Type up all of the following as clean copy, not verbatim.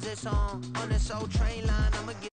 This on this old train line, I'ma get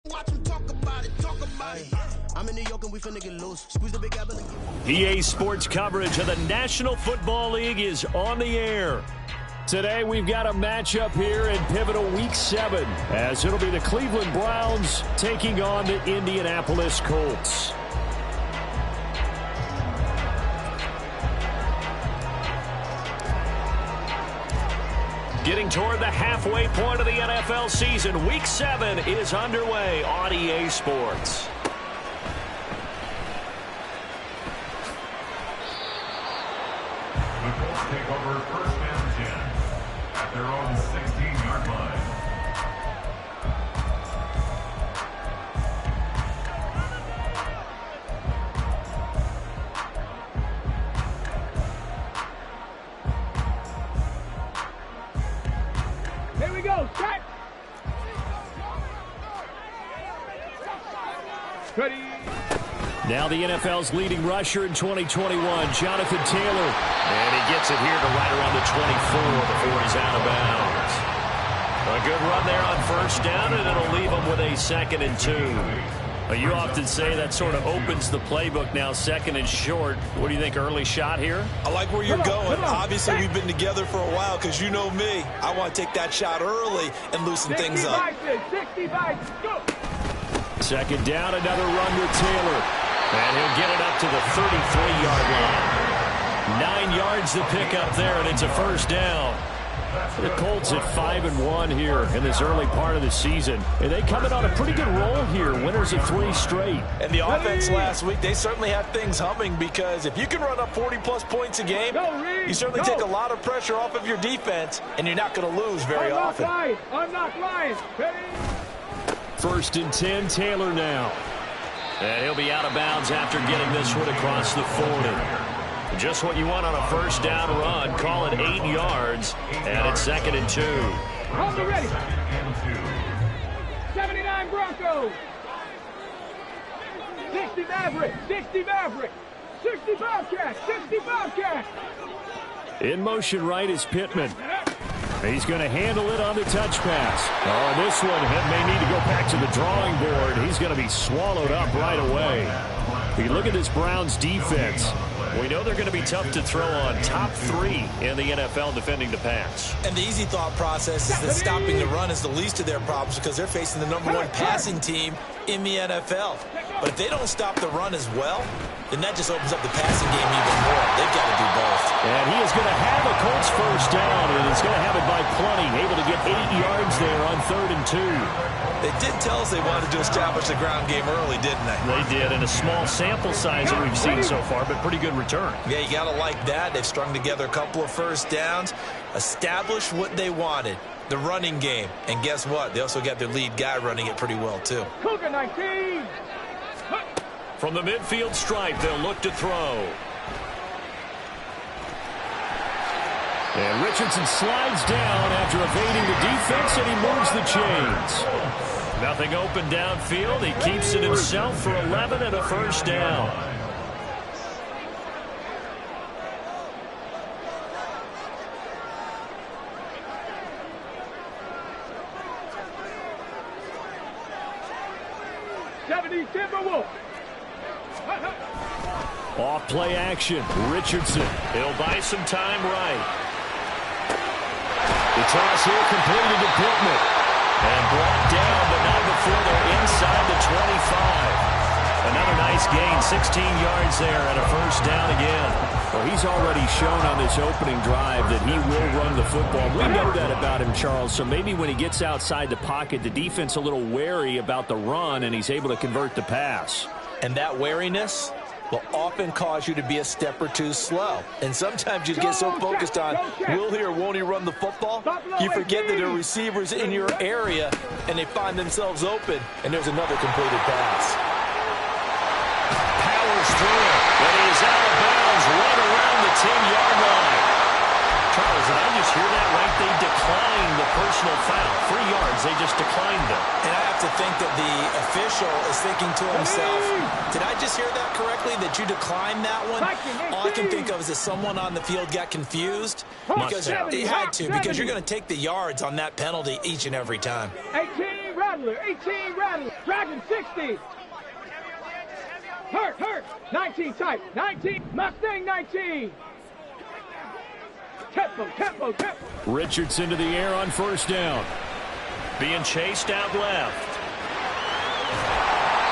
Watch them talk about it, talk about it. I'm in New York and we finna get loose. Squeeze the big apple. EA Sports coverage of the National Football League is on the air. Today we've got a matchup here in pivotal Week 7, as it'll be the Cleveland Browns taking on the Indianapolis Colts. Getting toward the halfway point of the NFL season, Week 7 is underway on EA Sports. The Colts take over first and 10 at their own 16-yard line. Here we go, set! Ready! Now the NFL's leading rusher in 2021, Jonathan Taylor. And he gets it here to right around the 24 before he's out of bounds. A good run there on first down, and it'll leave him with a 2nd and 2. You often say that sort of opens the playbook now, 2nd and short. What do you think, early shot here? I like where you're going. Obviously, we've been together for a while because you know me. I want to take that shot early and loosen things up. 65, go! 2nd down, another run with Taylor. And he'll get it up to the 33-yard line. 9 yards to pick up there, and it's a first down. The Colts at 5-1 here in this early part of the season. And they coming on a pretty good roll here. Winners of 3 straight. And the offense last week, they certainly have things humming because if you can run up 40-plus points a game, you certainly take a lot of pressure off of your defense, and you're not going to lose very often. I'm not lying. Ready? 1st and 10, Taylor now. And he'll be out of bounds after getting this one across the 40. Just what you want on a first down run. Call it 8 yards, and it's 2nd and 2. Hold it ready. 79 Broncos. 60 Maverick. 60 Maverick. 60 Bobcats. 60 Bobcats. In motion right is Pittman. He's going to handle it on the touch pass. Oh, this one may need to go back to the drawing board. He's going to be swallowed up right away. You look at this Browns defense. We know they're going to be tough to throw on. Top 3 in the NFL defending the pass. And the easy thought process is that stopping the run is the least of their problems because they're facing the #1 passing team in the NFL. But if they don't stop the run as well, then that just opens up the passing game even more. They've got to do both. And he is going to have a Colts first down, and he's going to have it by plenty. Able to get 8 yards there on 3rd and 2. They did tell us they wanted to establish the ground game early, didn't they? They did, in a small sample size that we've seen so far, but pretty good return. Yeah, you got to like that. They've strung together a couple of first downs, established what they wanted, the running game. And guess what? They also got their lead guy running it pretty well, too. Cougar 19. From the midfield stripe, they'll look to throw. And Richardson slides down after evading the defense, and he moves the chains. Nothing open downfield. He keeps it himself for 11 and a first down. Off play action. Richardson. He'll buy some time right. The toss here completed to Pittman. And brought down, but not before they're inside the 25. Another nice gain, 16 yards there and a first down again. Well, he's already shown on this opening drive that he will run the football. We know that about him, Charles, so maybe when he gets outside the pocket, the defense a little wary about the run, and he's able to convert the pass. And that wariness will often cause you to be a step or two slow. And sometimes you get so focused on, will he or won't he run the football, you forget that there are receivers in your area, and they find themselves open, and there's another completed pass. Powers through it, but he is out of bounds right around the 10-yard line. Charles, did I just hear that right? They declined the personal foul. 3 yards, they just declined them. And I have to think that the official is thinking to himself, did I just hear that correctly, that you declined that one? All I can think of is that someone on the field got confused. Because they had to, because you're going to take the yards on that penalty each and every time. 18 Rattler, 18 Rattler. Dragon 60. Hurt. 19 tight. 19. Mustang 19. Tempo. Richardson to the air on first down. Being chased out left.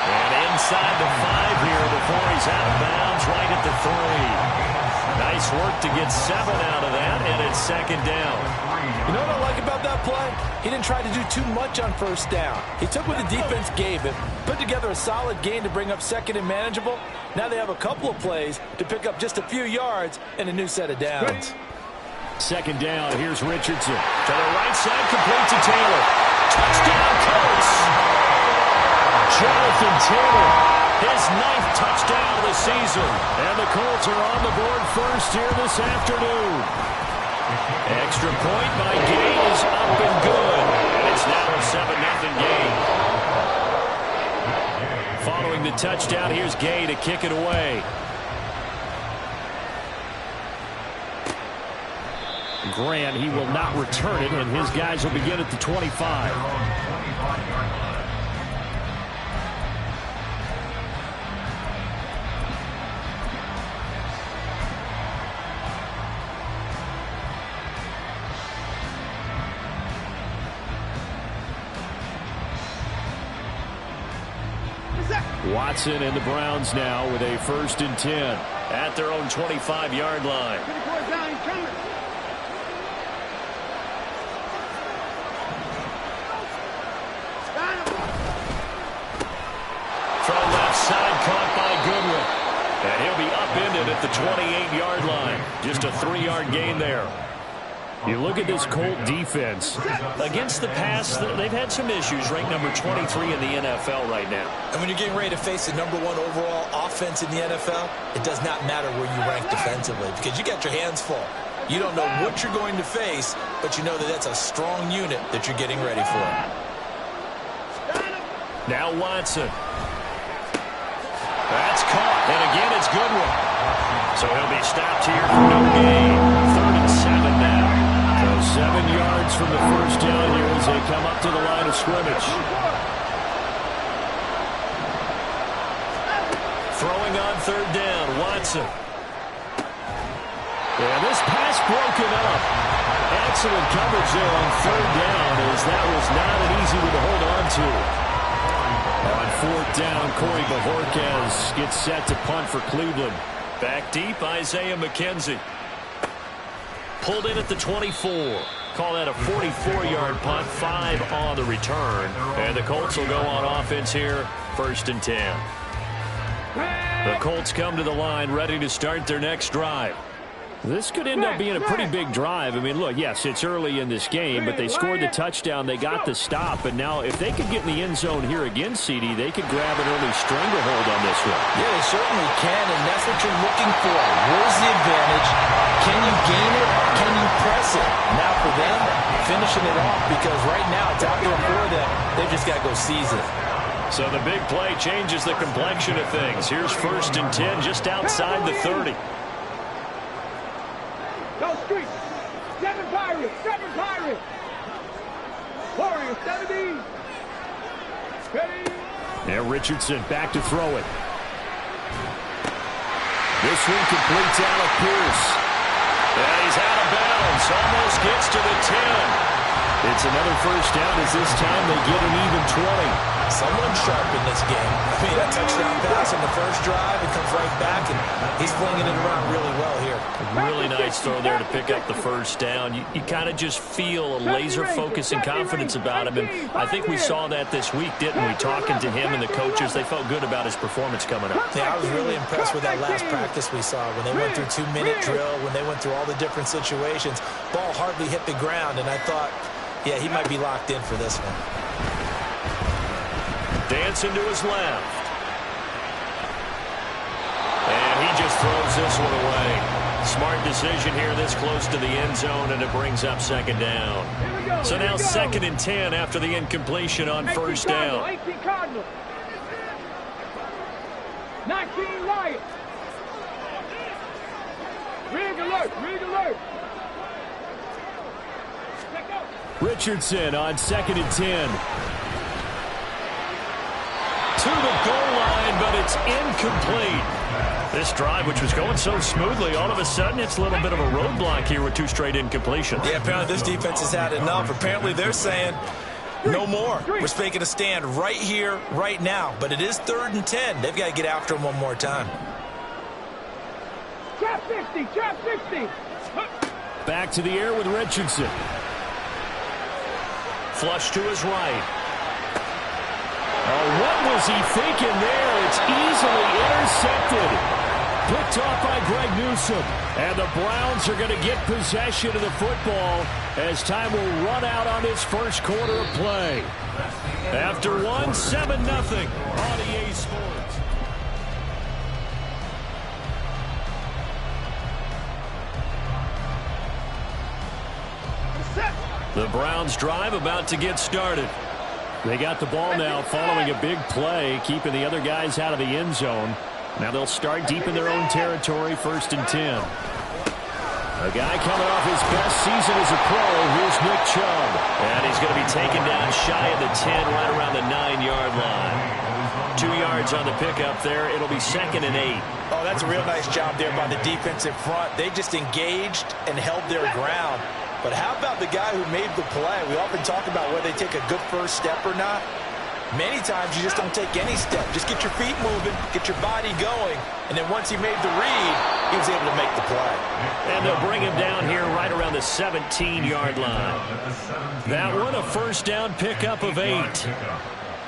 And inside the 5 here before he's out of bounds right at the 3. Nice work to get 7 out of that, and it's second down. You know what I like about that play? He didn't try to do too much on first down. He took what the defense gave him, put together a solid gain to bring up second and manageable. Now they have a couple of plays to pick up just a few yards and a new set of downs. Second down, here's Richardson. To the right side, complete to Taylor. Touchdown, Colts! Jonathan Taylor, his 9th touchdown of the season. And the Colts are on the board first here this afternoon. Extra point by Gay is up and good. And it's now a 7-0 game. Following the touchdown, here's Gay to kick it away. Grant, he will not return it, and his guys will begin at the 25. Watson and the Browns now with a 1st and 10 at their own 25-yard line. From left side, caught by Goodwin. And he'll be upended at the 28-yard line. Just a 3-yard gain there. You look at this Colt defense. Against the pass, they've had some issues. Ranked number 23 in the NFL right now. And when you're getting ready to face the #1 overall offense in the NFL, it does not matter where you rank defensively because you got your hands full. You don't know what you're going to face, but you know that that's a strong unit that you're getting ready for. Now Watson. That's caught. And again, it's Goodwin. So he'll be stopped here for no gain. 3rd and 7 now. So 7 yards from the first down here as they come up to the line of scrimmage. Throwing on 3rd down, Watson. And this pass broken up. Excellent coverage there on 3rd down as that was not an easy one to hold on to. On 4th down, Corey Bajorquez gets set to punt for Cleveland. Back deep, Isaiah McKenzie. Pulled in at the 24. Call that a 44-yard punt, 5 on the return. And the Colts will go on offense here, 1st and 10. The Colts come to the line ready to start their next drive. This could end up being a pretty big drive. I mean, look, yes, it's early in this game, but they scored the touchdown. They got the stop, and now if they could get in the end zone here again, CD, they could grab an early stranglehold on this one. Yeah, they certainly can, and that's what you're looking for. Where's the advantage? Can you gain it? Can you press it? Now for them, finishing it off, because right now it's out there for them. They've just got to go seize it. So the big play changes the complexion of things. Here's 1st and 10 just outside the 30. Go Street. 7 Pirates. Warriors, 70. Ready. Now Richardson back to throw it. This one complete to Alec Pierce. And he's out of bounds. Almost gets to the 10. It's another 1st down as this time they get an even 20. Someone sharp in this game. I mean, that touchdown pass on the first drive, it comes right back, and he's flinging it around really well here. Really nice throw there to pick up the 1st down. You kind of just feel a laser focus and confidence about him, and I think we saw that this week, didn't we? Talking to him and the coaches, they felt good about his performance coming up. Yeah, I was really impressed with that last practice we saw when they went through 2-minute drill, when they went through all the different situations. Ball hardly hit the ground, and I thought, yeah, he might be locked in for this one. Dancing to his left. And he just throws this one away. Smart decision here this close to the end zone, and it brings up 2nd down. So now 2nd and 10 after the incompletion on 1st down. 18 Cardinals. 19 Lions. Rig alert. Richardson on 2nd and 10. to the goal line, but it's incomplete. This drive, which was going so smoothly, all of a sudden it's a little bit of a roadblock here with 2 straight incompletions. Yeah, apparently this defense has had enough. Apparently they're saying no more. We're making a stand right here, right now. But it is 3rd and 10. They've got to get after him one more time. Trap 60, trap 60. Back to the air with Richardson. Flush to his right. Oh, what was he thinking there? It's easily intercepted. Picked off by Greg Newsome. And the Browns are going to get possession of the football as time will run out on this first quarter of play. After 1, 7-0 on EA Sports. The Browns drive about to get started. They got the ball now following a big play, keeping the other guys out of the end zone. Now they'll start deep in their own territory, 1st and 10. A guy coming off his best season as a pro, here's Nick Chubb. And he's going to be taken down shy of the 10, right around the 9-yard line. 2 yards on the pickup there. It'll be 2nd and 8. Oh, that's a real nice job there by the defensive front. They just engaged and held their ground. But how about the guy who made the play? We often talk about whether they take a good first step or not. Many times you just don't take any step. Just get your feet moving, get your body going, and then once he made the read, he was able to make the play. And they'll bring him down here right around the 17-yard line. That one, a first down pickup of 8.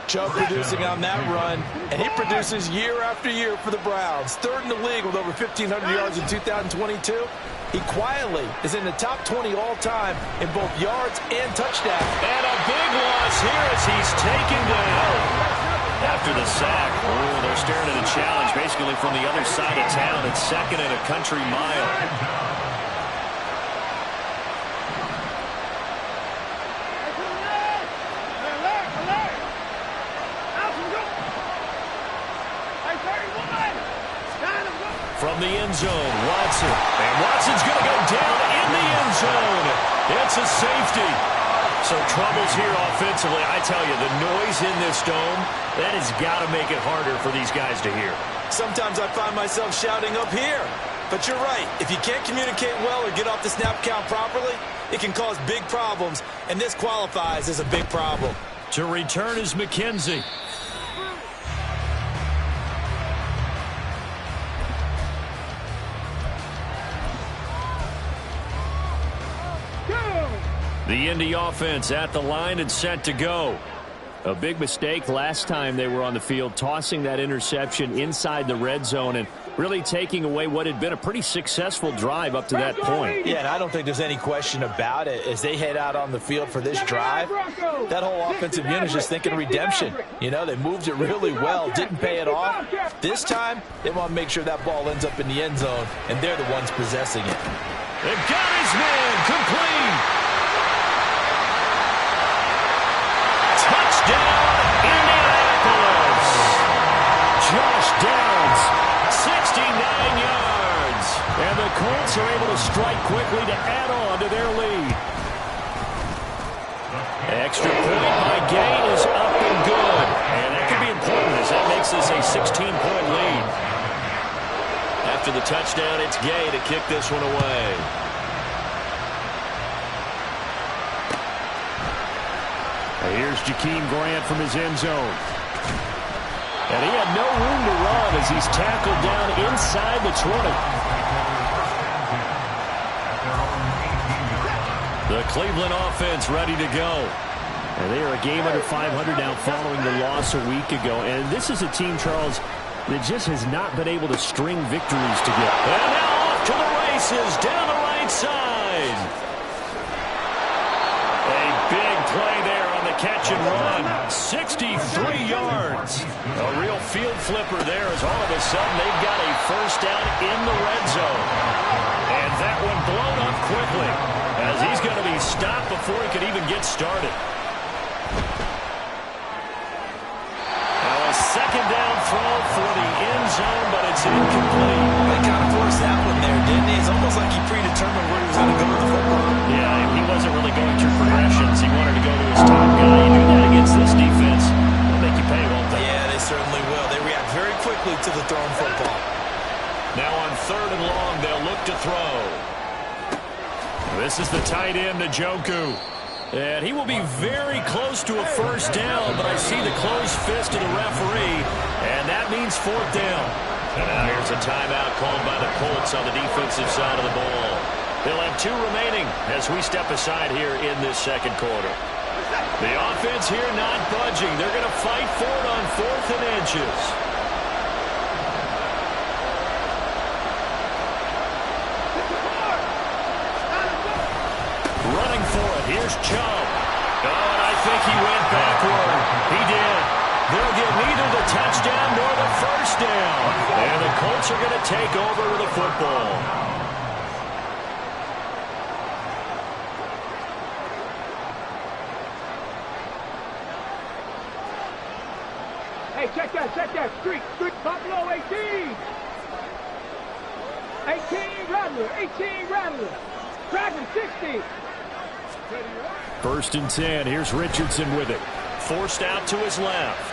Chubb producing on that run, and he produces year after year for the Browns. 3rd in the league with over 1,500 yards in 2022. He quietly is in the top 20 all-time in both yards and touchdowns. And a big loss here as he's taken down. After the sack, oh, they're staring at a challenge basically from the other side of town. It's 2nd and a country mile. From the end zone, Watson. And Watson's going to go down in the end zone. It's a safety. So troubles here offensively. I tell you, the noise in this dome, that has got to make it harder for these guys to hear. Sometimes I find myself shouting up here. But you're right. If you can't communicate well or get off the snap count properly, it can cause big problems. And this qualifies as a big problem. To return is McKenzie. The Indy offense at the line and set to go. A big mistake last time they were on the field, tossing that interception inside the red zone and really taking away what had been a pretty successful drive up to that point. Yeah, and I don't think there's any question about it. As they head out on the field for this drive, that whole offensive unit is just thinking redemption. You know, they moved it really well, didn't pay it off. This time, they want to make sure that ball ends up in the end zone, and they're the ones possessing it. They've got his man complete. Touchdown, Indianapolis. Josh Downs, 69 yards. And the Colts are able to strike quickly to add on to their lead. Extra point by Gay is up and good. And that could be important as that makes this a 16-point lead. After the touchdown, it's Gay to kick this one away. Here's Jakeem Grant from his end zone. And he had no room to run as he's tackled down inside the 20. The Cleveland offense ready to go. And they are a game under 500 now following the loss a week ago. And this is a team, Charles, that just has not been able to string victories together. And now off to the races down the right side. A big play there on the catch and run. 63 yards. A real field flipper there as all of a sudden they've got a first down in the red zone. And that one blown up quickly as he's going to be stopped before he could even get started. Now a second down throw for the end zone, but it's incomplete. They kind of forced that one there, didn't he? It's almost like he predetermined where he was going to go with the football. Yeah, he wasn't really going through progressions. He wanted to go to his top guy. You do that against this defense, they'll make you pay, won't they? Yeah, they certainly quickly to the thrown football. Now on 3rd and long, they'll look to throw. This is the tight end, Njoku. And he will be very close to a first down, but I see the closed fist of the referee, and that means 4th down. And now here's a timeout called by the Colts on the defensive side of the ball. They'll have 2 remaining as we step aside here in this second quarter. The offense here not budging. They're going to fight for it on 4th and inches. Running for it. Here's Chubb. Oh, and I think he went backward. He did. They'll get neither the touchdown nor the first down. And the Colts are going to take over with the football. Hey, check that. Street, Buffalo 18. 18 Rattler. Dragon 60. 1st and 10. Here's Richardson with it. Forced out to his left.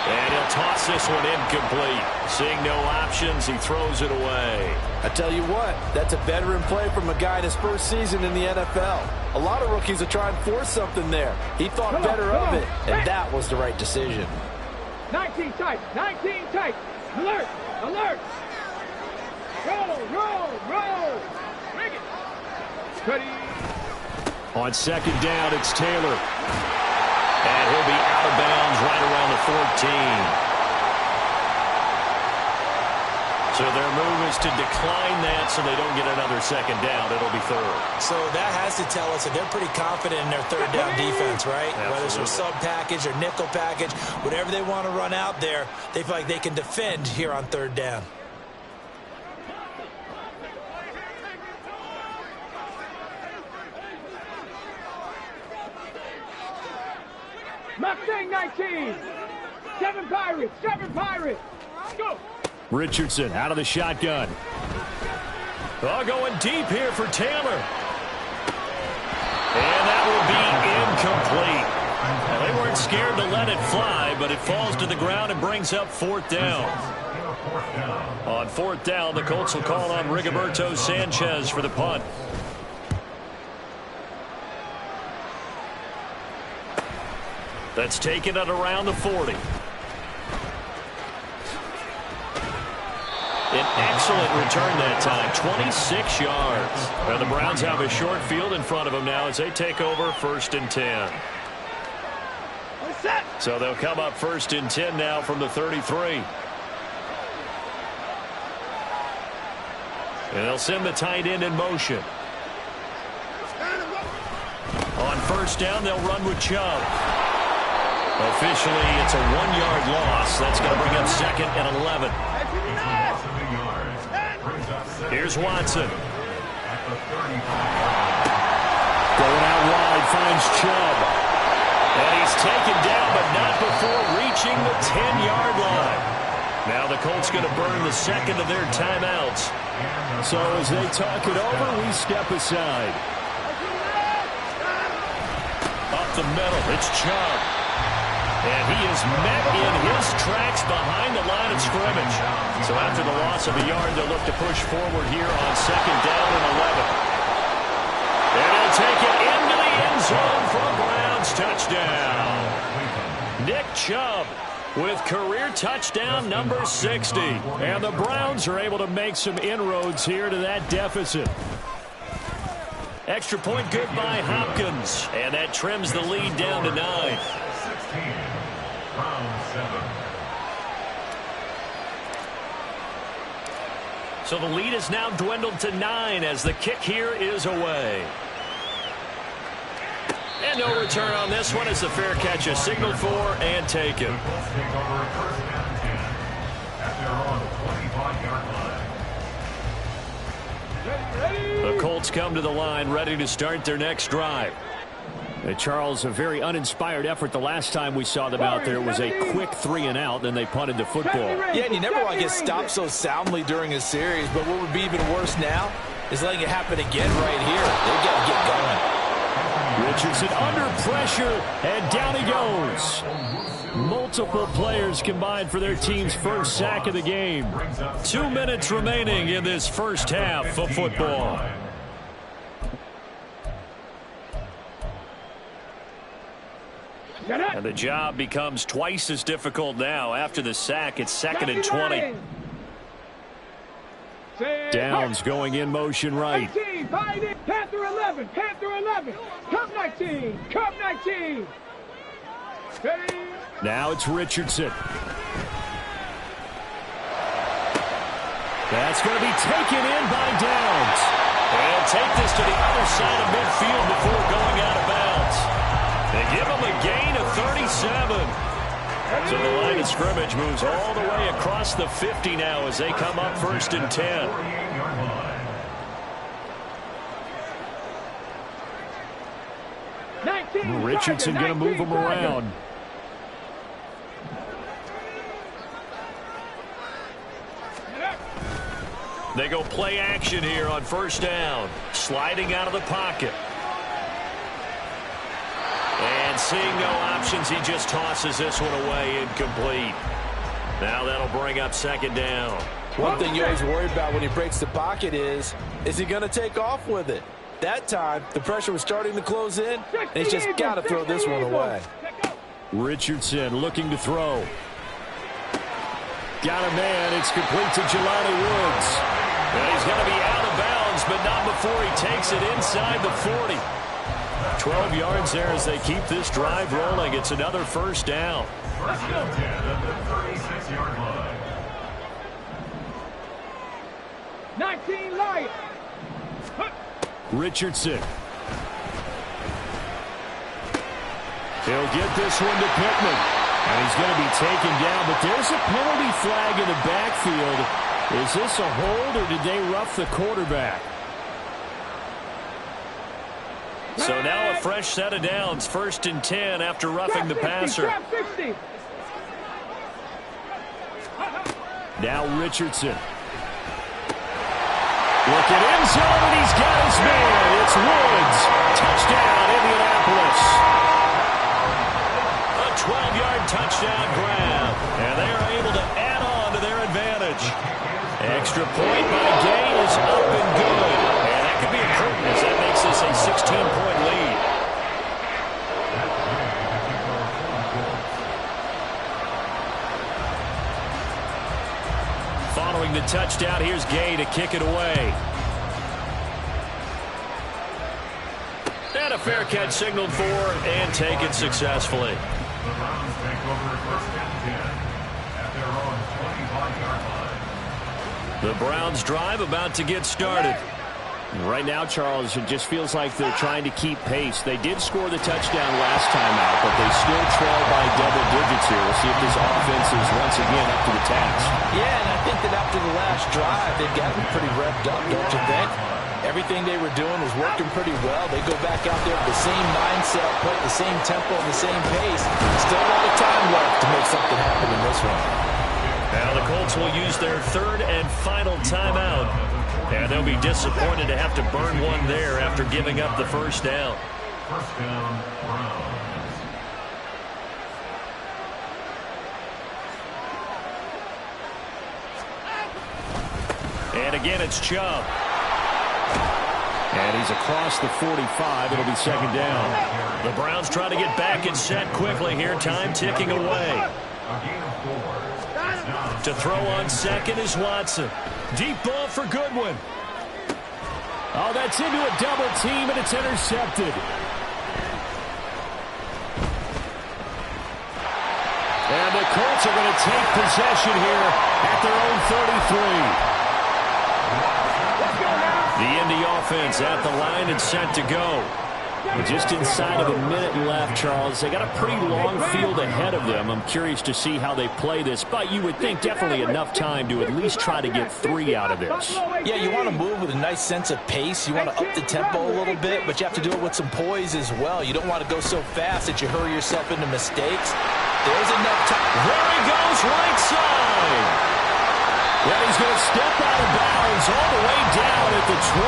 And he'll toss this one incomplete. Seeing no options, he throws it away. I tell you what, that's a veteran play from a guy in his first season in the NFL. A lot of rookies are trying to force something there. He thought better of it, and that was the right decision. 19 tight. Alert. Roll. Bring it. Ready. On 2nd down, it's Taylor. And he'll be out of bounds right around the 14. So their move is to decline that so they don't get another 2nd down. It'll be 3rd. So that has to tell us that they're pretty confident in their 3rd down defense, right? Absolutely. Whether it's a sub package or nickel package, whatever they want to run out there, they feel like they can defend here on 3rd down. Mustang 19. 7 Pirates. Go. Richardson out of the shotgun. Oh, going deep here for Taylor. And that will be incomplete. Now, they weren't scared to let it fly, but it falls to the ground and brings up 4th down. On 4th down, the Colts will call on Rigoberto Sanchez for the punt. That's taken at around the 40. An excellent return that time, 26 yards. Now the Browns have a short field in front of them now as they take over 1st and 10. So they'll come up 1st and 10 now from the 33. And they'll send the tight end in motion. On 1st down, they'll run with Chubb. Officially, it's a 1-yard loss. That's going to bring up 2nd and 11. Here's Watson. Going out wide, finds Chubb. And he's taken down, but not before reaching the 10-yard line. Now the Colts going to burn the 2nd of their timeouts. So as they talk it over, we step aside. Up the middle, it's Chubb. And he is met in his tracks behind the line of scrimmage. So after the loss of a yard, they'll look to push forward here on 2nd down and 11. And he'll take it into the end zone for a Browns touchdown. Nick Chubb with career touchdown number 60. And the Browns are able to make some inroads here to that deficit. Extra point good by Hopkins. And that trims the lead down to 9. So the lead is now dwindled to 9 as the kick here is away. And no return on this one as the fair catch is signaled for and taken. The Colts come to the line ready to start their next drive. Charles, a very uninspired effort the last time we saw them out there. It was a quick 3-and-out, then they punted the football. Yeah, and you never want to get stopped so soundly during a series, but what would be even worse now is letting it happen again right here. They've got to get going. Richardson under pressure, and down he goes. Multiple players combined for their team's first sack of the game. 2 minutes remaining in this first half of football. And the job becomes twice as difficult now. After the sack, it's 2nd and 20. Downs going in motion right. 19, Panther 11, Panther 11. Come 19, come 19. Now it's Richardson. That's going to be taken in by Downs. They'll take this to the other side of midfield before going out of bounds. They give him a gain of 37. So the line of scrimmage moves all the way across the 50 now as they come up 1st and 10. Richardson going to move him around. They go play action here on 1st down. Sliding out of the pocket. And seeing no options, he just tosses this one away, incomplete. Now that'll bring up 2nd down. One thing you always worry about when he breaks the pocket is he going to take off with it? That time, the pressure was starting to close in, and he's just got to throw this one away. Richardson looking to throw. Got a man. It's complete to Jelani Woods. And he's going to be out of bounds, but not before he takes it inside the 40. 12 yards there as they keep this drive rolling. It's another 1st down. 1st and 10 at the 36-yard line. 19 Lions. Richardson. He'll get this one to Pittman. And he's going to be taken down, but there's a penalty flag in the backfield. Is this a hold, or did they rough the quarterback? So now a fresh set of downs, 1st and 10 after roughing the passer. Now Richardson. Look at end zone, and he's got his man. It's Woods. Touchdown, Indianapolis. A 12-yard touchdown grab. And they are able to add on to their advantage. Extra point by Gay is up and good. And that could be a curtain as that makes this a 16-point lead. Following the touchdown, here's Gay to kick it away. And a fair catch signaled for and taken successfully. The Browns take over 1st and 10 at their own 25-yard line. The Browns drive about to get started. Right now, Charles, it just feels like they're trying to keep pace. They did score the touchdown last time out, but they still trail by double digits here. We'll see if this offense is once again up to the task. Yeah, and I think that after the last drive, they've gotten pretty revved up, don't you think? Everything they were doing was working pretty well. They go back out there with the same mindset, play the same tempo, and the same pace. Still a lot of time left to make something happen in this one. Now the Colts will use their 3rd and final timeout. And they'll be disappointed to have to burn one there after giving up the 1st down. 1st down, Browns. And again, it's Chubb. And he's across the 45. It'll be 2nd down. The Browns try to get back and set quickly here. Time ticking away. A gain of 4. To throw on 2nd is Watson. Deep ball for Goodwin. Oh, that's into a double team, and it's intercepted. And the Colts are going to take possession here at their own 33. The Indy offense at the line and set to go. But just inside of a minute left, Charles. They got a pretty long field ahead of them. I'm curious to see how they play this, but you would think definitely enough time to at least try to get 3 out of this. Yeah, you want to move with a nice sense of pace. You want to up the tempo a little bit, but you have to do it with some poise as well. You don't want to go so fast that you hurry yourself into mistakes. There's enough time. There he goes, right side. Well, he's going to step out of bounds all the way down at the 20.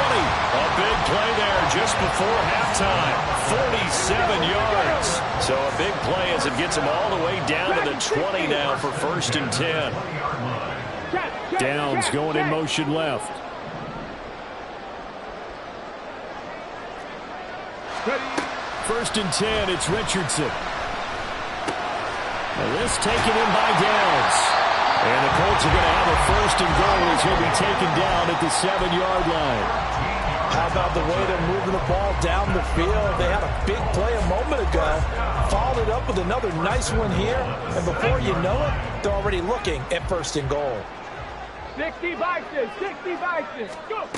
A big play there just before halftime. 47 yards. So a big play as it gets him all the way down to the 20 now for 1st and 10. Downs going in motion left. First and 10, it's Richardson. And this taken in by Downs. And the Colts are going to have a 1st and goal as he'll be taken down at the 7-yard line. How about the way they're moving the ball down the field? They had a big play a moment ago. Followed it up with another nice one here. And before you know it, they're already looking at 1st and goal. 60 Vikings, 60 Vikings, go!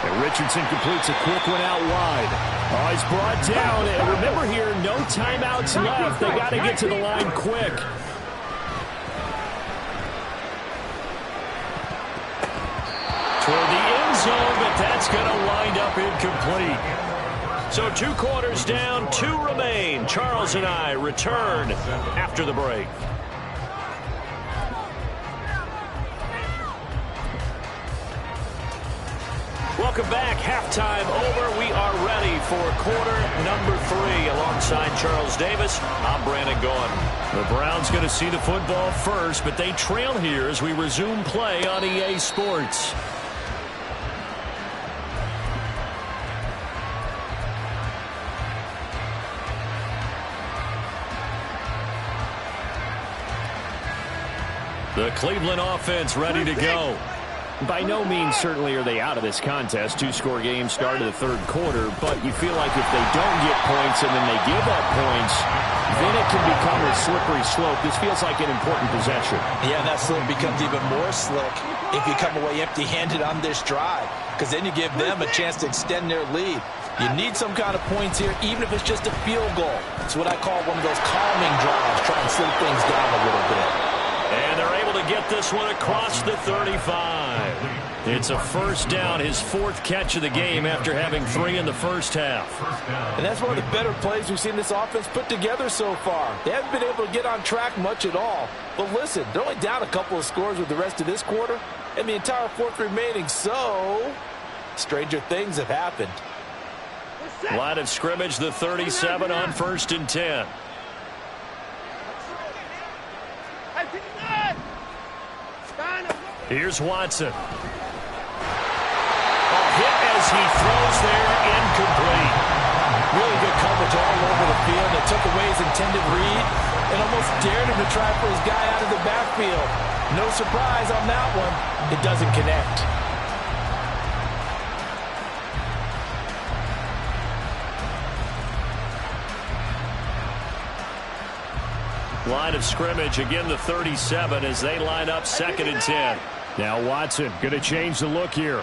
And Richardson completes a quick one out wide. Oh, he's brought down. And remember here, no timeouts left. They got to get to the line quick. Toward the end zone, but that's going to wind up incomplete. So 2 quarters down, 2 remain. Charles and I return after the break. Welcome back. Halftime over. We are ready for quarter number 3. Alongside Charles Davis, I'm Brandon Gaudin. The Browns going to see the football first, but they trail here as we resume play on EA Sports. The Cleveland offense ready to go. By no means certainly are they out of this contest. 2-score game start of the 3rd quarter, but you feel like if they don't get points and then they give up points, then it can become a slippery slope. This feels like an important possession. Yeah, that slope becomes even more slick if you come away empty-handed on this drive, because then you give them a chance to extend their lead. You need some kind of points here, even if it's just a field goal. It's what I call one of those calming drives, try and slow things down a little bit. And they're able to get this one across the 35. It's a 1st down, his 4th catch of the game after having 3 in the first half. And that's one of the better plays we've seen this offense put together so far. They haven't been able to get on track much at all. But listen, they're only down a couple of scores with the rest of this quarter and the entire 4th remaining. So, stranger things have happened. Line of scrimmage, the 37 on 1st and 10. Here's Watson. Hit as he throws there, incomplete. Really good coverage all over the field. They took away his intended read and almost dared him to try for his guy out of the backfield. No surprise on that one. It doesn't connect. Line of scrimmage, again the 37 as they line up 2nd and 10. Now Watson going to change the look here.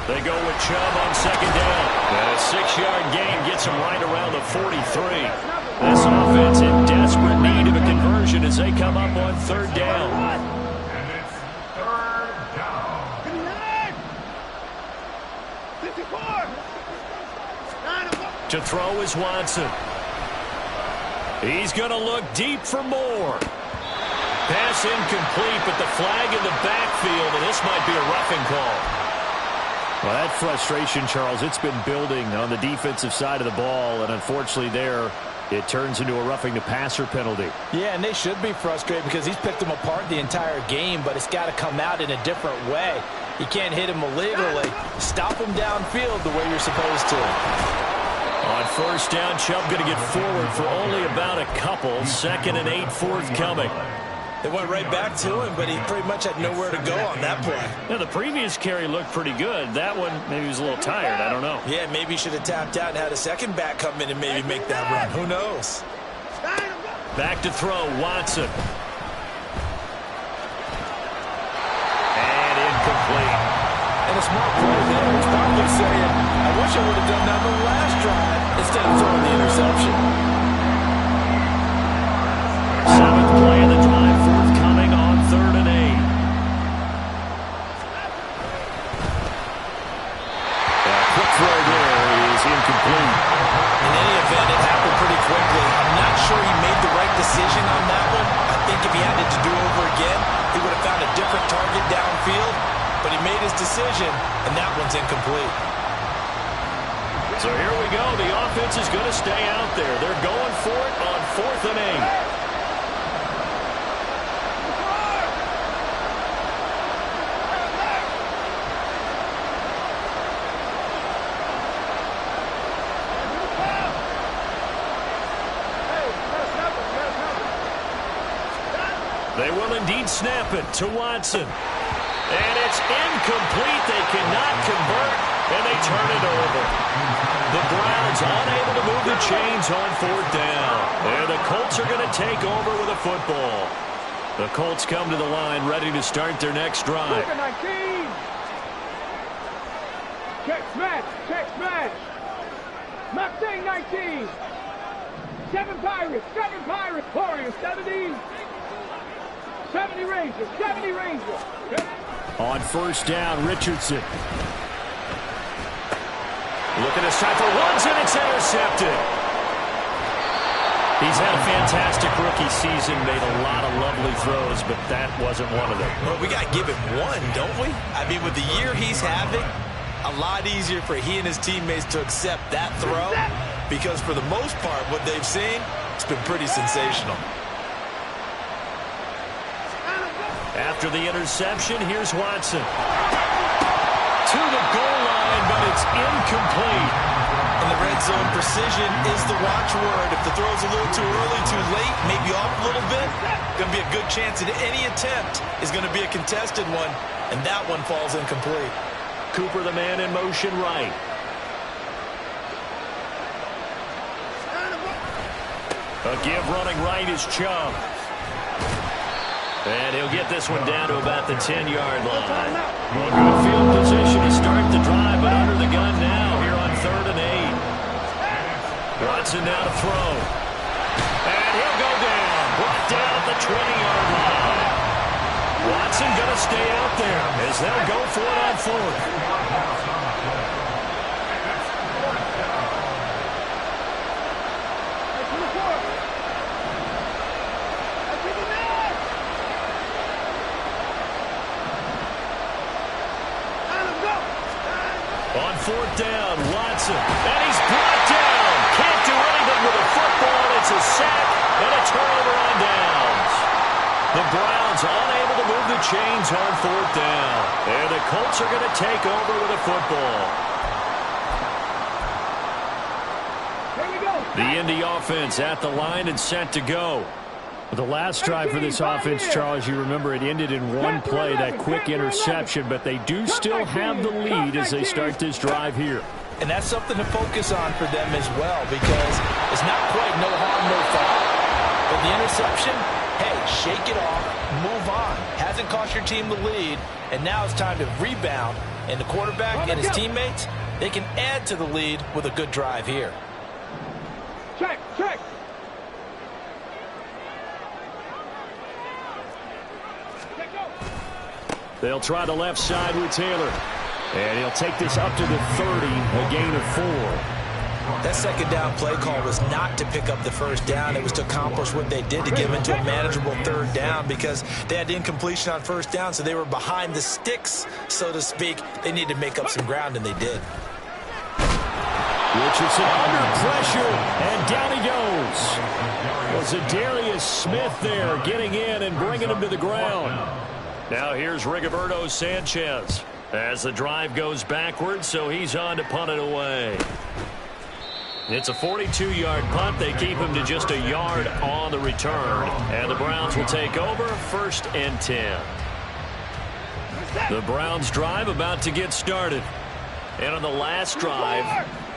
They go with Chubb on 2nd down. And a 6-yard gain gets him right around the 43. This offense in desperate need of a conversion as they come up on 3rd down. And it's 3rd down. To throw is Watson. He's going to look deep for more. Pass incomplete, but the flag in the backfield, and this might be a roughing call. Well, that frustration, Charles, it's been building on the defensive side of the ball, and unfortunately there, it turns into a roughing the passer penalty. Yeah, and they should be frustrated because he's picked them apart the entire game, but it's got to come out in a different way. You can't hit him illegally. Stop him downfield the way you're supposed to. On 1st down, Chubb going to get forward for only about a couple. 2nd and 8 forthcoming. They went right back to him, but he pretty much had nowhere to go on that play. Now, the previous carry looked pretty good. That one, maybe he was a little tired. I don't know. Yeah, maybe he should have tapped out and had a second back come in and maybe make that run. Who knows? Back to throw, Watson. And incomplete. And a smart play there. He's probably saying, I wish I would have done that on the last drive instead of throwing the interception. 7th play of the drive forthcoming on 3rd and 8. Quick throw there is incomplete. In any event, it happened pretty quickly. I'm not sure he made the right decision on that one. I think if he had it to do over again, he would have found a different target downfield. but he made his decision, and that one's incomplete. So here we go. The offense is going to stay out there. They're going for it on 4th and 8. They will indeed snap it to Watson. And it's incomplete. They cannot convert, and they turn it over. The Browns unable to move the chains on 4th down. And the Colts are going to take over with a football. The Colts come to the line ready to start their next drive. Check smash, check smash. Mustang 19. 7 Pirates, Warriors 70. 70 Rangers, 70 Rangers. On 1st down, Richardson. Looking to strike for ones, and it's intercepted. He's had a fantastic rookie season, made a lot of lovely throws, but that wasn't one of them. Well, we got to give him one, don't we? I mean, with the year he's having, a lot easier for he and his teammates to accept that throw, because for the most part, what they've seen, it's been pretty sensational. After the interception, here's Watson. To the goal line, but it's incomplete. In the red zone, precision is the watchword. If the throw's a little too early, too late, maybe off a little bit, going to be a good chance that any attempt is going to be a contested one, and that one falls incomplete. Cooper, the man in motion right. A give running right is Chubb. And he'll get this one down to about the 10-yard line. Well, good field position to start the drive, but under the gun now here on 3rd and 8. Watson now to throw. And he'll go down. Brought down at the 20-yard line. Watson going to stay out there as they'll go for it on 4th. On 4th down, Watson, and he's brought down. Can't do anything with a football. It's a sack and a turnover on downs. The Browns unable to move the chains on 4th down. And the Colts are going to take over with a football. Here we go. The Indy offense at the line and set to go. The last drive for this offense, Charles, you remember it ended in one play, that quick interception, but they do still have the lead as they start this drive here. And that's something to focus on for them as well, because it's not quite no harm, no foul. But the interception, hey, shake it off, move on. Hasn't cost your team the lead, and now it's time to rebound. And the quarterback and his teammates, they can add to the lead with a good drive here. Check, check. They'll try the left side with Taylor. And he'll take this up to the 30, a gain of 4. That second down play call was not to pick up the first down. It was to accomplish what they did, to get them into a manageable 3rd down, because they had incompletion on 1st down, so they were behind the sticks, so to speak. They needed to make up some ground, and they did. Richardson under pressure, and down he goes. Was it Darius Smith there getting in and bringing him to the ground? Now here's Rigoberto Sanchez as the drive goes backwards, so he's on to punt it away. It's a 42-yard punt. They keep him to just a yard on the return. And the Browns will take over 1st and 10. The Browns drive about to get started. And on the last drive,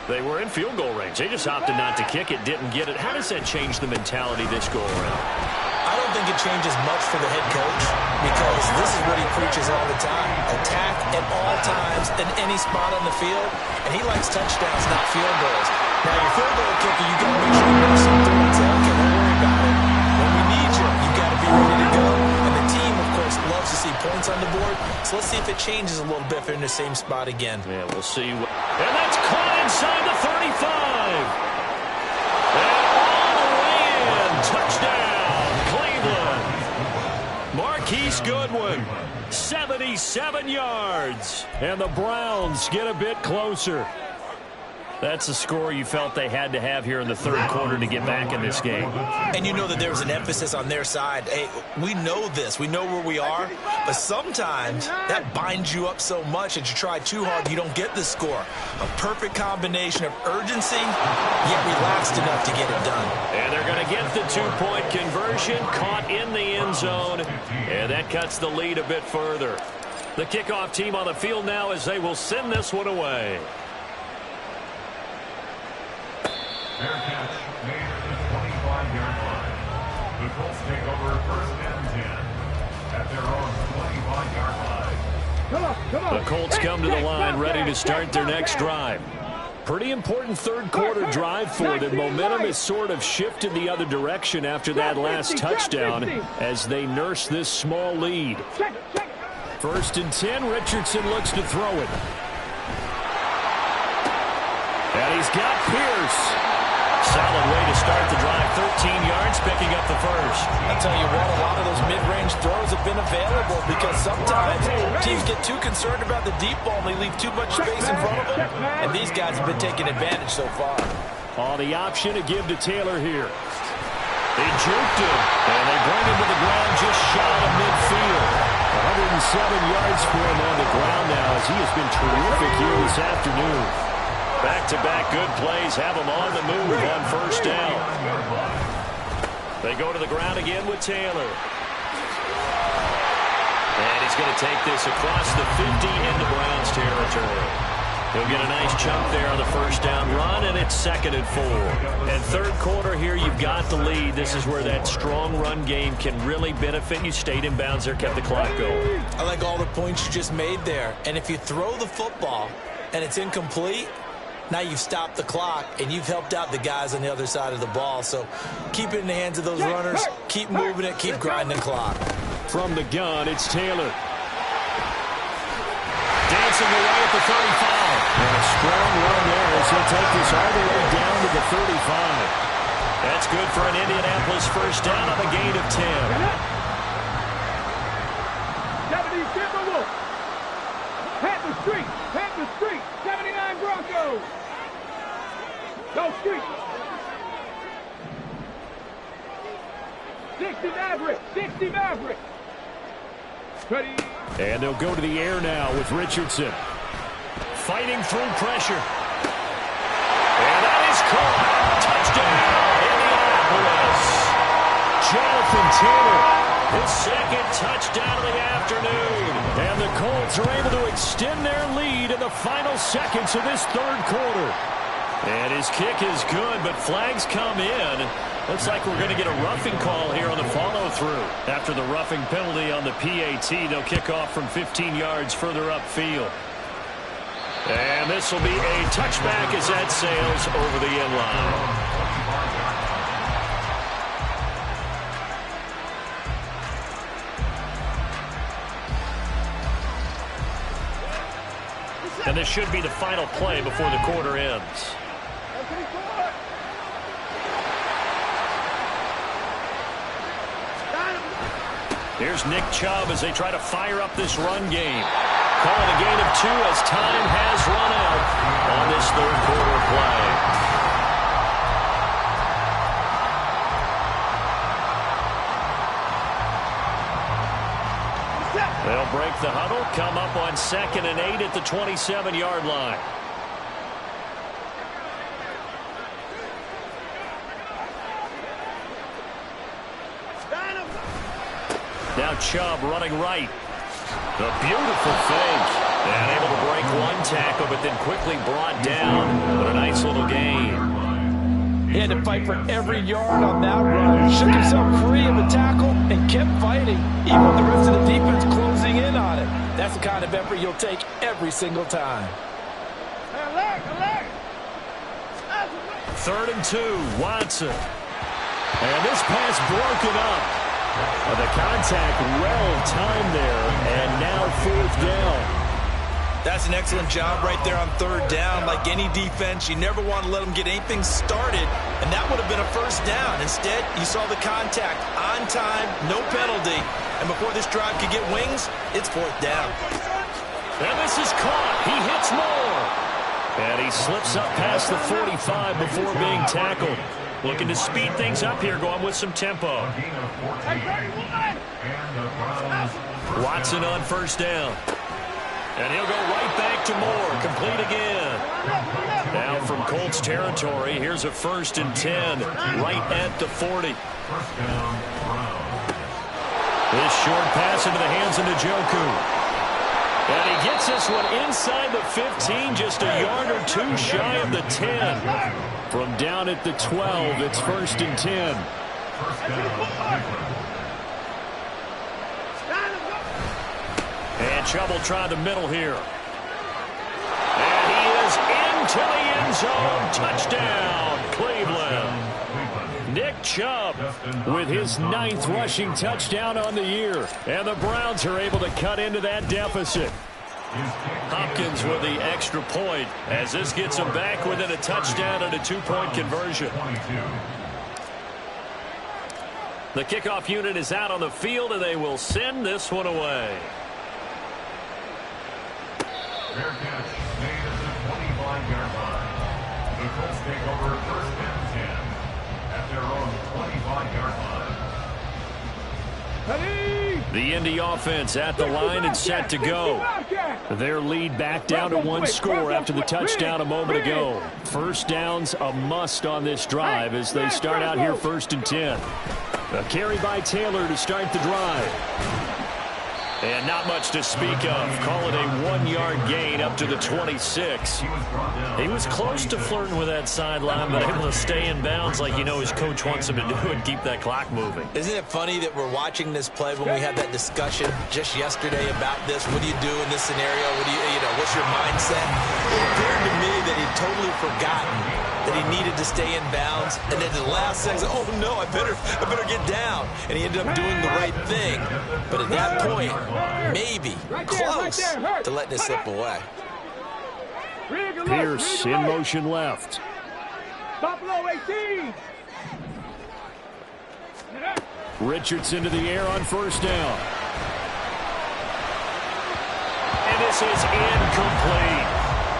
they were in field goal range. They just opted not to kick it, didn't get it. How does that change the mentality this go around? I don't think it changes much for the head coach, because this is what he preaches all the time. Attack at all times in any spot on the field, and he likes touchdowns, not field goals. Now, your field goal kicker, you got to make sure you know something and say, okay, don't worry about it. When we need you, you got to be ready to go. And the team, of course, loves to see points on the board, so let's see if it changes a little bit if they're in the same spot again. Yeah, we'll see. And that's caught inside the 35. And all the way in. Touchdown. Marquise Goodwin, 77 yards. And the Browns get a bit closer. That's a score you felt they had to have here in the third quarter to get back in this game. And you know that there's an emphasis on their side. Hey, we know this. We know where we are. But sometimes that binds you up so much that you try too hard, you don't get the score. A perfect combination of urgency, yet relaxed enough to get it done. And they're going to get the two-point conversion, caught in the end zone. And that cuts the lead a bit further. The kickoff team on the field now as they will send this one away. Fair catch made at the 25-yard line. The Colts take over first and 10 at their own 25-yard line. The Colts come to the line ready to start their next drive. Pretty important third quarter drive for them. Momentum has sort of shifted the other direction after that last touchdown as they nurse this small lead. First and 10, Richardson looks to throw it. And he's got Pierce. Solid way to start the drive. 13 yards, picking up the first. I'll tell you what, a lot of those mid-range throws have been available because sometimes teams get too concerned about the deep ball and they leave too much space in front of them. And these guys have been taking advantage so far. On the option to give to Taylor here. They juked him, and they bring him to the ground just shy of midfield. 107 yards for him on the ground now as he has been terrific here this afternoon. Back-to-back good plays have him on the move on first down. They go to the ground again with Taylor. And he's going to take this across the 50 into Browns territory. He'll get a nice chunk there on the first down run, and it's 2nd and 4. And third quarter here, you've got the lead. This is where that strong run game can really benefit you. Stayed in bounds there, kept the clock going. I like all the points you just made there. And if you throw the football and it's incomplete, now you've stopped the clock, and you've helped out the guys on the other side of the ball. So keep it in the hands of those runners. Keep moving it. Keep grinding the clock. From the gun, it's Taylor. Dancing away at the 35. And a strong run there as he'll take this all the way down to the 35. That's good for an Indianapolis first down on a gain of 10. Panther Street, 79 Broncos. Go Street. 60 Maverick. Ready. And they'll go to the air now with Richardson. Fighting through pressure. And that is caught. Touchdown, Indianapolis. Jonathan Taylor, his second touchdown of the afternoon. And the Colts are able to extend their lead in the final seconds of this third quarter. And his kick is good, but flags come in. Looks like we're going to get a roughing call here on the follow-through. After the roughing penalty on the PAT, they'll kick off from 15 yards further upfield. And this will be a touchback as that sails over the end line. And this should be the final play before the quarter ends. Here's Nick Chubb as they try to fire up this run game. Calling a gain of 2 as time has run out on this third quarter play. They'll break the huddle, come up on 2nd and 8 at the 27-yard line. Now Chubb running right. A beautiful fake. And able to break one tackle, but then quickly brought down. But a nice little gain. He had to fight for every yard on that run. Shook himself free of a tackle and kept fighting, even with the rest of the defense closing in on it. That's the kind of effort you'll take every single time. 3rd and 2, Watson. And this pass broken up. The contact well timed there, and now 4th down. That's an excellent job right there on third down. Like any defense, you never want to let them get anything started, and that would have been a first down. Instead, you saw the contact on time, no penalty, and before this drive could get wings, it's fourth down. And this is caught. He hits Moore. And he slips up past the 45 before being tackled. Looking to speed things up here, going with some tempo. Watson on first down. And he'll go right back to Moore. Complete again. Now from Colts territory, here's a 1st and 10 right at the 40. This short pass into the hands of Njoku. And he gets this one inside the 15, just a yard or two shy of the 10. From down at the 12, it's 1st and 10. And trouble trying the middle here. And he is into the end zone. Touchdown, Cleveland. Nick Chubb with his 9th rushing touchdown on the year. And the Browns are able to cut into that deficit. Hopkins with the extra point as this gets them back within a touchdown and a 2-point conversion. The kickoff unit is out on the field, and they will send this one away. Fair catch made at the 25-yard line. The Colts take over 1st and 10 at their own 25-yard line. The Indy offense at the line and set to go. Their lead back down to 1 score after the touchdown a moment ago. First downs a must on this drive as they start out here 1st and 10. A carry by Taylor to start the drive. And not much to speak of. Call it a 1-yard gain up to the 26. He was close to flirting with that sideline, but able to stay in bounds like you know his coach wants him to do and keep that clock moving. Isn't it funny that we're watching this play when we had that discussion just yesterday about this? What do you do in this scenario? What do you know, what's your mindset? It appeared to me that he'd totally forgotten that he needed to stay in bounds, and then the last second, oh no, I better get down. And he ended up doing the right thing. But at that point, maybe close to letting it slip away. Pierce in motion left. Buffalo 18. Richardson to the air on first down. And this is incomplete.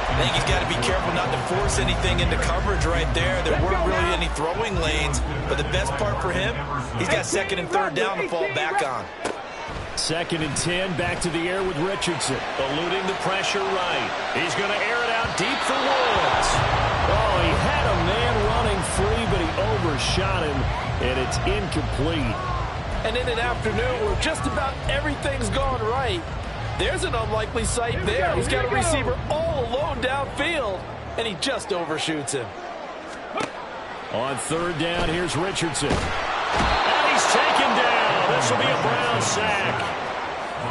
I think he's got to be careful not to force anything into coverage right there. There weren't really any throwing lanes, but the best part for him, he's got 2nd and 3rd down to fall back on. 2nd and 10, back to the air with Richardson. Eluding the pressure right. He's going to air it out deep for Woods. Oh, he had a man running free, but he overshot him, and it's incomplete. And in an afternoon where just about everything's gone right, there's an unlikely sight there. He's got a receiver all alone downfield, and he just overshoots him. On 3rd down, here's Richardson. And he's taken down. This will be a Brown sack.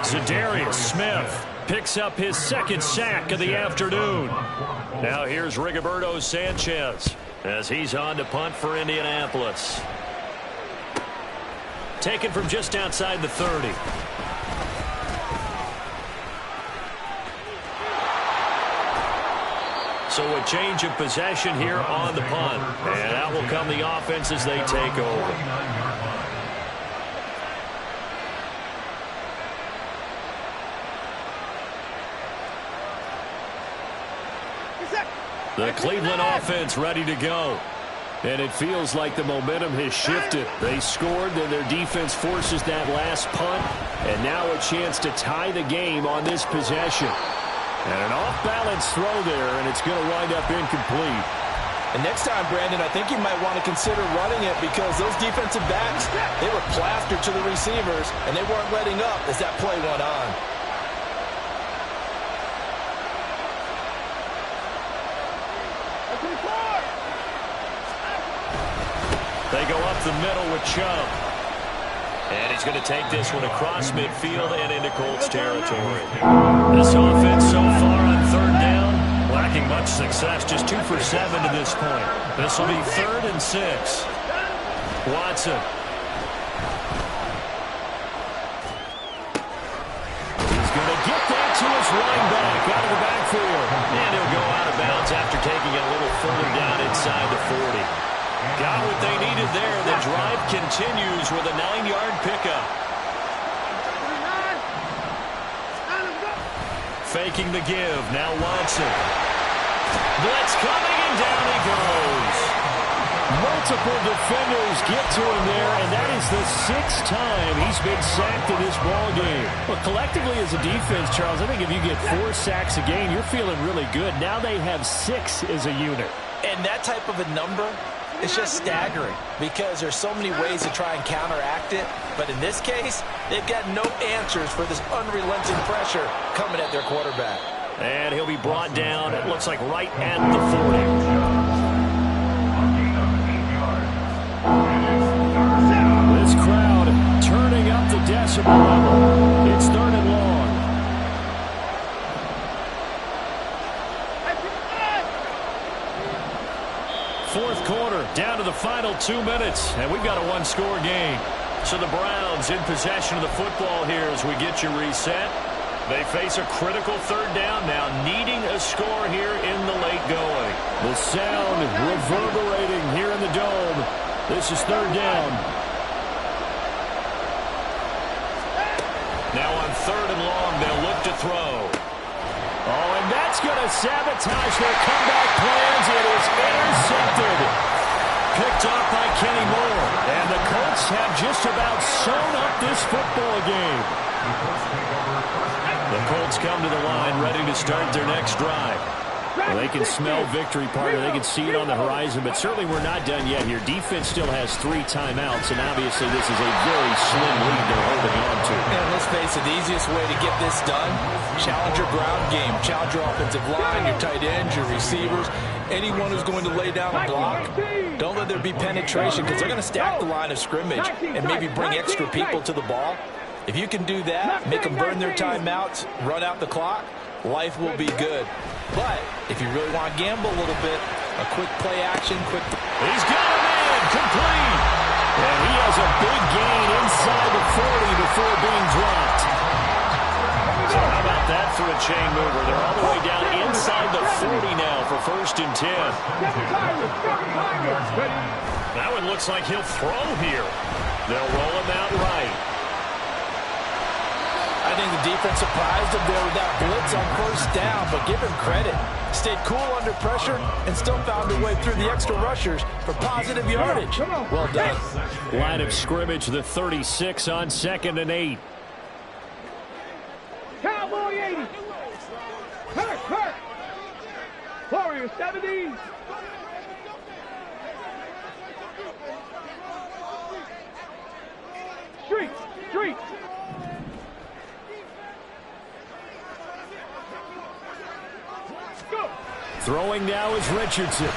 Za'Darius Smith picks up his 2nd sack of the afternoon. Now here's Rigoberto Sanchez as he's on to punt for Indianapolis. Taken from just outside the 30. So a change of possession here on the punt. And out will come the offense as they take over. The Cleveland offense ready to go. And it feels like the momentum has shifted. They scored, then their defense forces that last punt. And now a chance to tie the game on this possession. And an off-balance throw there, and it's going to wind up incomplete. And next time, Brandon, I think you might want to consider running it because those defensive backs, they were plastered to the receivers, and they weren't letting up as that play went on. They go up the middle with Chubb. And he's going to take this one across midfield and into Colts territory. This offense so far on 3rd down, lacking much success, just 2 for 7 to this point. This will be 3rd and 6. Watson. He's going to get that to to his running back out of the backfield. And he'll go out of bounds after taking it a little further down inside the 40. Got what they needed there. The drive continues with a 9-yard pickup. Faking the give. Now Watson. Blitz coming, and down he goes. Multiple defenders get to him there, and that is the 6th time he's been sacked in this ball game. Well, collectively as a defense, Charles, I think if you get 4 sacks a game, you're feeling really good. Now they have 6 as a unit. And that type of a number is just staggering because there's so many ways to try and counteract it. But in this case, they've got no answers for this unrelenting pressure coming at their quarterback. And he'll be brought down, it looks like right at the 40. This crowd turning up the decibel level. It's 3rd and long. Fourth quarter, down to the final 2 minutes, and we've got a 1-score game. So the Browns in possession of the football here as we get you reset. They face a critical 3rd down now, needing a score here in the late going. The sound reverberating here in the dome. This is 3rd down. Now on 3rd and long, they'll look to throw. Oh, and that's going to sabotage their comeback plans. It is intercepted. Picked off by Kenny Moore. And the Colts have just about sewn up this football game. The Colts come to the line, ready to start their next drive. Well, they can smell victory, partner. They can see it on the horizon, but certainly we're not done yet here. Defense still has 3 timeouts, and obviously this is a very slim lead they're holding on to. And let's face it, the easiest way to get this done, challenge your ground game. Challenge your offensive line, your tight ends, your receivers, anyone who's going to lay down a block. Don't let there be penetration because they're going to stack the line of scrimmage and maybe bring extra people to the ball. If you can do that, make them burn their timeouts, run out the clock, life will be good. But if you really want to gamble a little bit, a quick play action, He's got him in, complete. And he has a big gain inside the 40 before being dropped. So how about that for a chain mover? They're all the way down inside the 40 now for 1st and 10. That one looks like he'll throw here. They'll roll him out right. I think the defense surprised him there with that blitz on 1st down, but give him credit. Stayed cool under pressure and still found a way through the extra rushers for positive yardage. Well done. Line of scrimmage, the 36 on 2nd and 8. Cowboy 80. Hurt. Warrior 70. Street. Throwing now is Richardson. This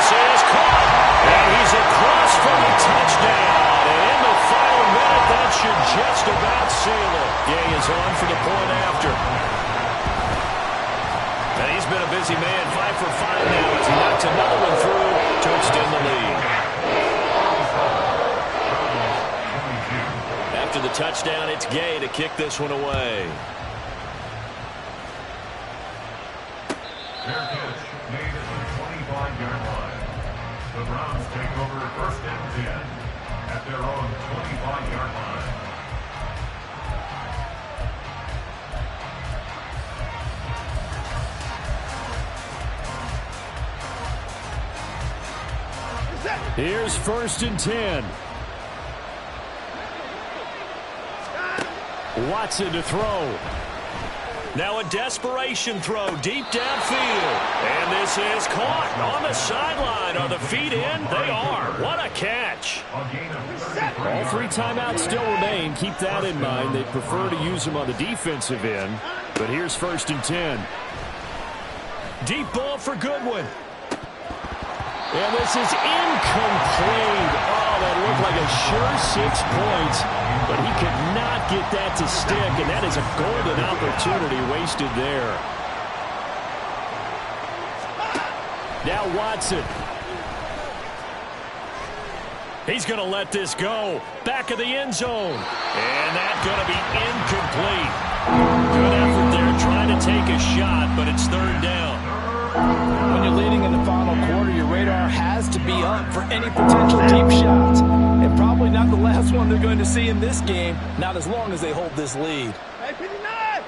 is caught, and he's across for the touchdown. And in the final minute, that should just about seal it. Gay is on for the point after. And he's been a busy man, 5 for 5 now as he knocks another one through to extend the lead. After the touchdown, it's Gay to kick this one away. Their catch made at the 25-yard line. The Browns take over 1st and 10 at their own 25-yard line. Here's 1st and 10. Watson to throw. Now a desperation throw deep downfield. And this is caught on the sideline. Are the feet in? They are. What a catch. All 3 timeouts still remain. Keep that in mind. They prefer to use them on the defensive end. But here's 1st and 10. Deep ball for Goodwin. And this is incomplete. Oh, that looked like a sure 6 points. But he could not get that to stick, and that is a golden opportunity wasted there. Now Watson. He's going to let this go. Back of the end zone. And that's going to be incomplete. Good effort there trying to take a shot, but it's third down. When you're leading in the final quarter, your radar has to be up for any potential deep shots. And probably not the last one they're going to see in this game, not as long as they hold this lead. Hey, 59!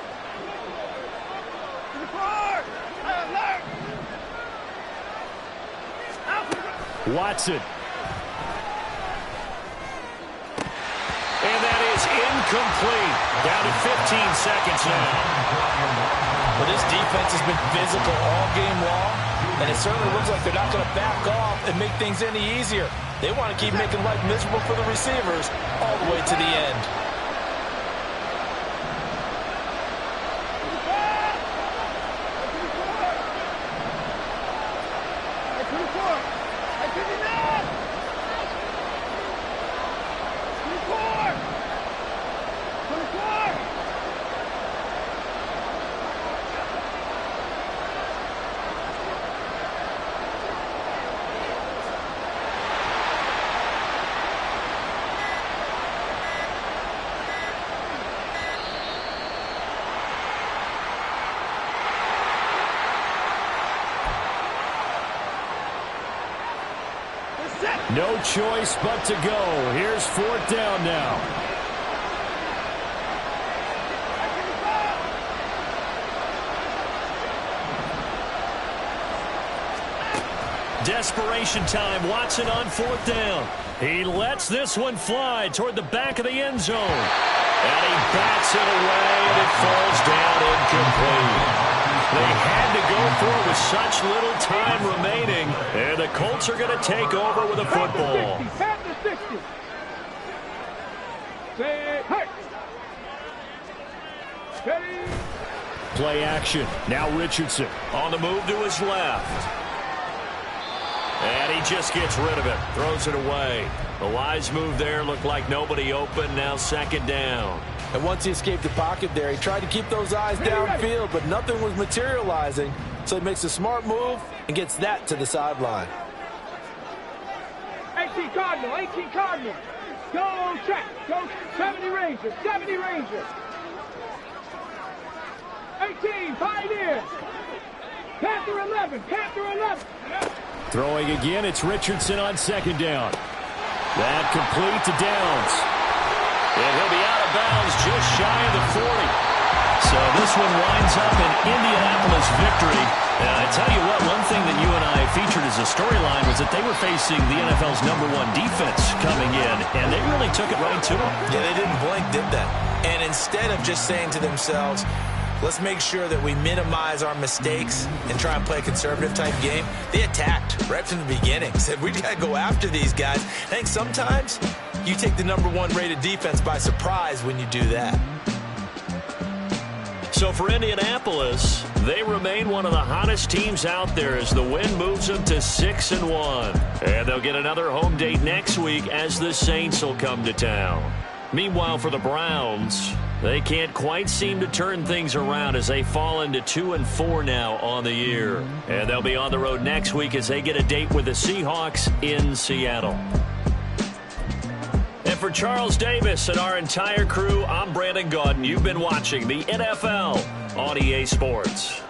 54! Watson. And that is incomplete. Down to 15 seconds now. But this defense has been physical all game long, and it certainly looks like they're not going to back off and make things any easier. They want to keep making life miserable for the receivers all the way to the end. No choice but to go. Here's fourth down now. Desperation time. Watson on fourth down. He lets this one fly toward the back of the end zone. And he bats it away, and it falls down incomplete. They had to go for it with such little time remaining. And the Colts are going to take over with a football. Pat the 60. Say, hey. Ready. Play action. Now Richardson on the move to his left. And he just gets rid of it. Throws it away. The wise move there. Looked like nobody open. Now second down. And once he escaped the pocket there, he tried to keep those eyes downfield, but nothing was materializing. So he makes a smart move and gets that to the sideline. 18 Cardinal, 18 Cardinal. Go check. Go 70 Rangers, 70 Rangers. 18 Pioneers. Panther 11, Panther 11. Throwing again, it's Richardson on second down. That complete to Downs. And he'll be out of bounds just shy of the 40. So this one winds up an Indianapolis victory. And I tell you what, one thing that you and I featured as a storyline was that they were facing the NFL's #1 defense coming in, and they really took it right to them. Yeah, they didn't blink, did they? And instead of just saying to themselves, let's make sure that we minimize our mistakes and try and play a conservative type game, they attacked right from the beginning. Said, we got to go after these guys. I think sometimes you take the #1 rated defense by surprise when you do that. So for Indianapolis, they remain one of the hottest teams out there as the win moves them to 6-1. And they'll get another home date next week as the Saints will come to town. Meanwhile, for the Browns, they can't quite seem to turn things around as they fall into 2-4 now on the year. And they'll be on the road next week as they get a date with the Seahawks in Seattle. And for Charles Davis and our entire crew, I'm Brandon Gaudin. You've been watching the NFL on EA Sports.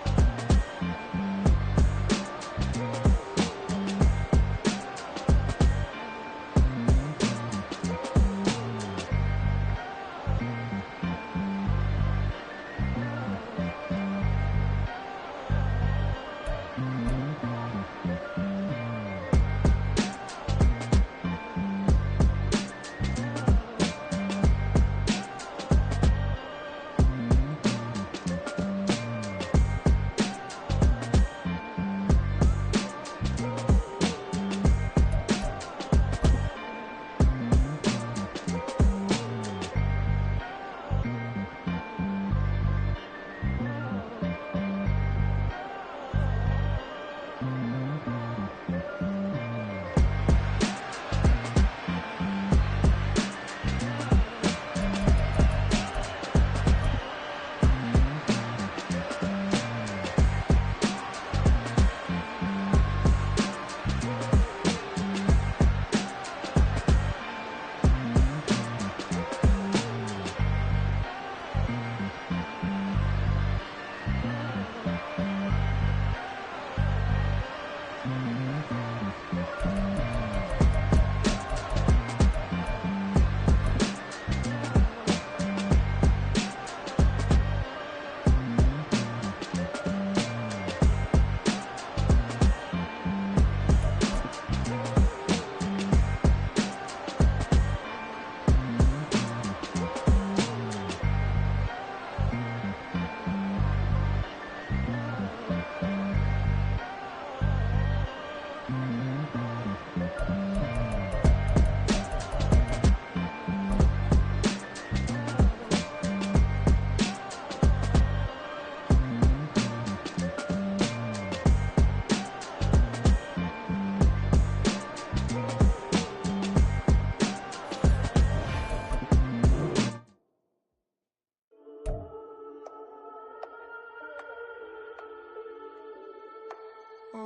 We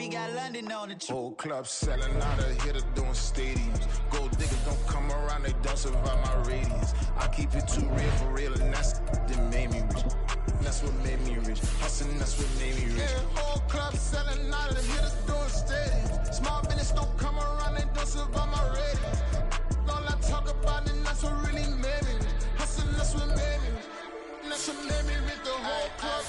got London on the Whole club selling out of hitter doing stadiums. Gold diggers don't come around, they don't survive my radius. I keep it too real for real, and that's that made me rich. That's what made me rich. Hustling, that's what made me rich. Yeah, whole club selling out of hitters doing stadiums. Small business don't come around, they don't survive my radius. All I talk about, and that's what really made me rich. Hustling, that's what made me rich. That's what made me rich. The whole club.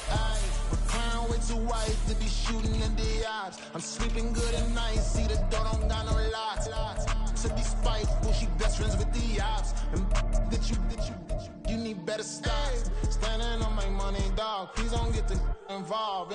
Crown way too white to be shooting in the odds. I'm sleeping good at night, see the door don't got no locks. To be spiteful, she best friends with the ops. And that you need better stocks. Standing on my money, dog. Please don't get involved.